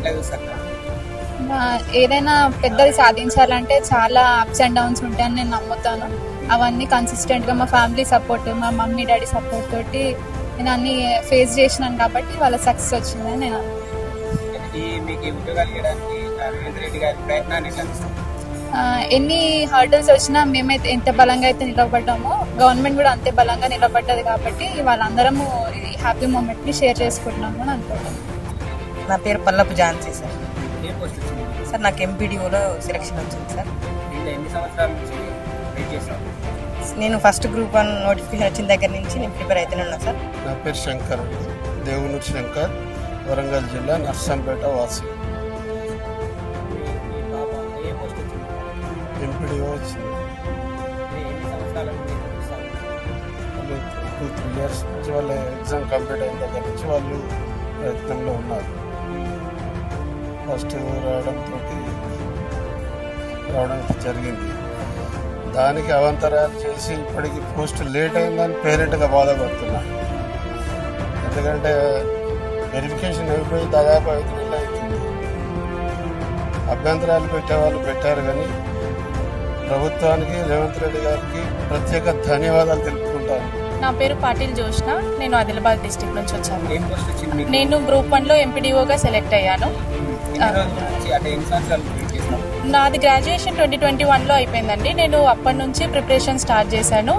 ఎట్లా చూస్తారు? ఏదైనా పెద్దది సాధించాలంటే చాలా అప్స్ అండ్ డౌన్స్ ఉంటాయని నేను నమ్ముతాను. అవన్నీ కన్సిస్టెంట్గా మా ఫ్యామిలీ సపోర్ట్, మా మమ్మీ డాడీ సపోర్ట్ తోటి నేను అన్ని ఫేస్ చేసినాను కాబట్టి వాళ్ళ సక్సెస్ వచ్చిందని నేను మీకు ఈ ఉద్యోగాలు ఇవ్వడానికి రేవంత్ రెడ్డి గారి ప్రయత్నాన్ని ఎట్లా చూస్తారు? ఎన్ని హర్డల్స్ వచ్చినా మేమైతే ఎంత బలంగా అయితే నిలబడ్డామో గవర్నమెంట్ కూడా అంతే బలంగా నిలబడ్డది కాబట్టి వాళ్ళందరము ఈ హ్యాపీ మూమెంట్ని షేర్ చేసుకుంటున్నాము అని అనుకుంటున్నాను. నా పేరు పల్లపు ఝాన్సీ సార్. ఏ పోస్ట్ వచ్చింది సార్ నాకు ఎంపీడీఓలో సెలెక్షన్ వచ్చింది సార్. దీంట్లో ఎన్ని సంవత్సరాల నుంచి వెయిట్ చేస్తాం? నేను ఫస్ట్ గ్రూప్ 1 నోటిఫికేషన్ వచ్చిన దగ్గర నుంచి నేను ప్రిపేర్ అవుతూనే ఉన్నా సార్. నా పేరు శంకర్, దేవునూరు శంకర్, వరంగల్ జిల్లా నర్సంపేట వాసి. మీ బాబా ఏ పోస్ట్ వచ్చింది? ఎంపీడీఓ వచ్చింది. ఎన్ని సంవత్సరాల నుంచి చూస్తారు? వాళ్ళు 2-3 years నుంచి వాళ్ళ ఎగ్జామ్ కంప్లీట్ అయిన దగ్గర నుంచి వాళ్ళు ప్రయత్నంలో ఉన్నారు. ఫస్ట్ రావడం జరిగింది. దానికి అవాంతరాలు చేసి ఇప్పటికి పోస్ట్ లేట్ అయిందని పేరెంట్గా బాధపడుతున్నా. ఎందుకంటే వెరిఫికేషన్ అయిపోయి దాదాపు 5 నెలలు అవుతుంది. అభ్యంతరాలు పెట్టేవాళ్ళు పెట్టారు, కానీ ప్రభుత్వానికి రేవంత్ రెడ్డి గారికి ప్రత్యేక ధన్యవాదాలు తెలుపుకుంటాను. నా పేరు పాటిల్ జోష్న, నేను ఆదిలాబాద్ డిస్ట్రిక్ట్ నుంచి వచ్చాను. ఏం పోస్ట్ వచ్చింది మీకు? నేను గ్రూప్ 1లో ఎంపీడీఓగా సెలెక్ట్ అయ్యాను. ఎన్ని రోజుల నుంచి అంటే ఎన్ని సంవత్సరాలు వెయిట్ చేస్తాం? నాది గ్రాడ్యుయేషన్ 2021లో అయిపోయిందండి. నేను అప్పటి నుంచి ప్రిపరేషన్ స్టార్ట్ చేశాను.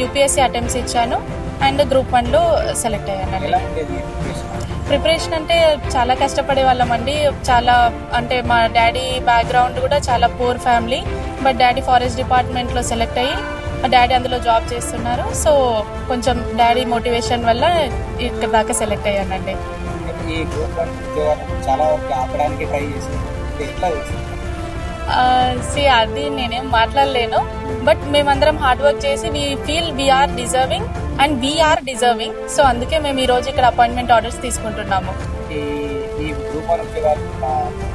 యూపీఎస్సీ అటెంప్ట్స్ ఇచ్చాను అండ్ గ్రూప్ 1లో సెలెక్ట్ అయ్యానండి. ఎలా ఉండేది ప్రిపరేషన్ అంటే చాలా కష్టపడే వాళ్ళమండి. చాలా అంటే మా డాడీ బ్యాక్గ్రౌండ్ కూడా చాలా poor family, but daddy forest డిపార్ట్మెంట్లో సెలెక్ట్ అయ్యి మా డాడీ అందులో జాబ్ చేస్తున్నారు. సో కొంచెం డాడీ మోటివేషన్ వల్ల ఇక్కడ దాకా సెలెక్ట్ అయ్యానండి. ఈ గ్రూప్ 1 ఉద్యోగాలను చాలా వరకు ఆపడానికి ట్రై చేశారు, ఎట్లా చేశారు? అది నేనేం మాట్లాడలేను, బట్ మేమందరం హార్డ్ వర్క్ చేసి we feel we are deserving and we are deserving. So అందుకే మేము ఈ రోజు ఇక్కడ అపాయింట్మెంట్ ఆర్డర్స్ తీసుకుంటున్నాము. ఈ గ్రూప్ 1 ఉద్యోగాలు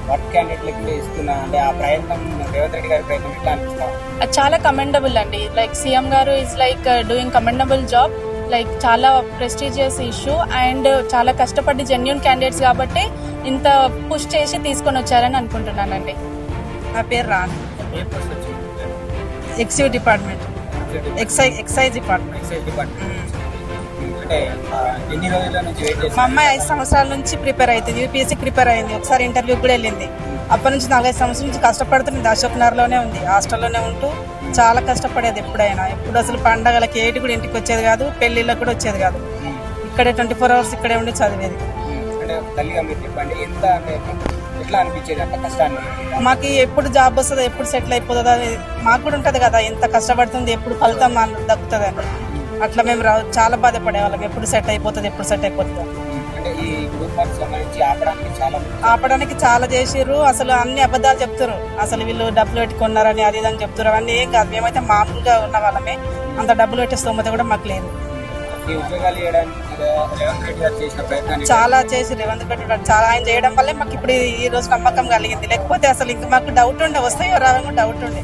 వర్క్ క్యాండిడేట్లకి ఇస్తున్నా అంటే ఆ ప్రయత్నం రేవంత్ రెడ్డి గారి ప్రయత్నం ఎట్లా అనిపిస్తాం? అది చాలా కమెండబుల్ అండి. లైక్ సీఎం గారు is like doing commendable job. Like చాలా ప్రెస్టీజియస్ ఇష్యూ అండ్ చాలా కష్టపడి జెన్యూన్ క్యాండిడేట్స్ కాబట్టి ఇంత పుష్ చేసి తీసుకొని వచ్చారని అనుకుంటున్నానండి. నా పేరు రాణి, ఏ పోస్ట్ వచ్చింది? Excise department, excise department. Excise department. అంటే ఎన్ని రోజుల నుంచి వెయిట్ మా చేస్తాం? అమ్మాయి 5 సంవత్సరాల నుంచి ప్రిపేర్ అవుతుంది, యూపీఎస్సీ ప్రిపేర్ అయింది. ఒకసారి ఇంటర్వ్యూకి కూడా వెళ్ళింది. అప్పటి నుంచి 45 సంవత్సరాల నుంచి కష్టపడుతుంది. అశోక్ నగర్లోనే ఉంది, హాస్టల్లోనే ఉంటూ చాలా కష్టపడేది. ఎప్పుడు అసలు పండగలకి ఏటి కూడా ఇంటికి వచ్చేది కాదు, పెళ్లిళ్ళకి కూడా వచ్చేది కాదు. ఇక్కడే 24 hours ఇక్కడే ఉండి చదివేది. అంటే తల్లిగా మీరు చెప్పండి, ఎంత అంటే ఎట్లా అనిపించేది అంత కష్టాన్ని? మాకు ఎప్పుడు జాబ్ వస్తుందో, ఎప్పుడు సెటిల్ అయిపోతుందో అది మాకు కూడా ఉంటుంది కదా, ఎంత కష్టపడుతుంది, ఎప్పుడు ఫలితం దక్కుతుంది అని. అట్లా మేము చాలా బాధపడేవాళ్ళం, ఎప్పుడు సెట్ అయిపోతుంది, ఎప్పుడు సెట్ అయిపోతుంది. అంటే ఈ గ్రూప్ 1 సంబంధించి ఆపడానికి చాలా చేసిర్రు. అసలు అన్ని అబద్ధాలు చెప్తారు. అసలు వీళ్ళు డబ్బులు పెట్టుకున్నారని అది ఇదని చెప్తారు. అవన్నీ ఏం కాదు. మేమైతే మామూలుగా ఉన్న వాళ్ళమే, అంత డబ్బులు పెట్టే స్తోమత కూడా మాకు లేదు. ఈ ఉద్యోగాలు చేయడానికి రేవంత్ రెడ్డి గారు చేసిన ప్రయత్నాన్ని చాలా చేసి రేవంత్ రెడ్డి చాలా ఆయన చేయడం వల్లే మాకు ఇప్పుడు ఈ రోజు నమ్మకం కలిగింది. లేకపోతే అసలు ఇంకా మాకు డౌట్ ఉండే, వస్తాయో రావేమో డౌట్ ఉండే.